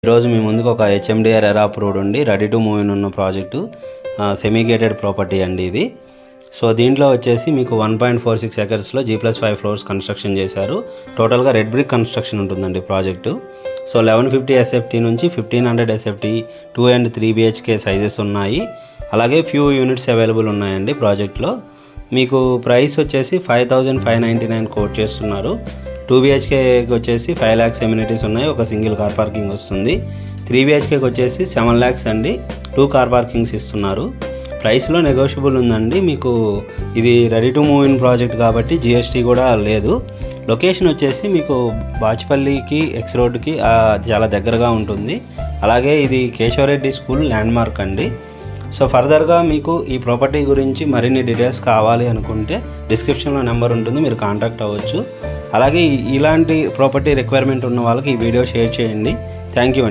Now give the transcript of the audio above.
ఈరోజు మీ ముందుకు ఒక హెచ్ఎండిఆర్ ఎరా అప్రూవ్డ్ ఉండి రెడీ టు మూవ్ ఇన్ ఉన్న ప్రాజెక్టు సెమీ గేటెడ్ ప్రాపర్టీ అండి ఇది. సో దీంట్లో వచ్చేసి మీకు 1.46 ఎకర్స్లో G+5 ఫ్లోర్స్ కన్స్ట్రక్షన్ చేశారు. టోటల్గా రెడ్ బ్రిక్ కన్స్ట్రక్షన్ ఉంటుందండి ప్రాజెక్టు. సో 1150 SFT నుంచి 1500 SFT 2 and 3 BHK సైజెస్ ఉన్నాయి. అలాగే ఫ్యూ యూనిట్స్ అవైలబుల్ ఉన్నాయండి ప్రాజెక్ట్లో. మీకు ప్రైస్ వచ్చేసి 5599 కోట్ చేస్తున్నారు. 2 BHKకి వచ్చేసి 5 lakhs ఎమ్యూనిటీస్ ఉన్నాయి, ఒక సింగిల్ కార్ పార్కింగ్ వస్తుంది. 3 BHKకి వచ్చేసి 7 lakhs అండి, 2 కార్ పార్కింగ్స్ ఇస్తున్నారు. ప్రైస్లో నెగోషియబుల్ ఉందండి. మీకు ఇది ready to move in project కాబట్టి GST కూడా లేదు. లొకేషన్ వచ్చేసి మీకు బాచ్పల్లికి ఎక్స్ రోడ్కి చాలా దగ్గరగా ఉంటుంది. అలాగే ఇది కేశవరెడ్డి స్కూల్ ల్యాండ్ మార్క్ అండి. సో ఫర్దర్గా మీకు ఈ ప్రాపర్టీ గురించి మరిన్ని డీటెయిల్స్ కావాలి అనుకుంటే డిస్క్రిప్షన్లో నెంబర్ ఉంటుంది, మీరు కాంటాక్ట్ అవ్వచ్చు. అలాగే ఇలాంటి ప్రాపర్టీ రిక్వైర్మెంట్ ఉన్న వాళ్ళకి ఈ వీడియో షేర్ చేయండి. Thank you.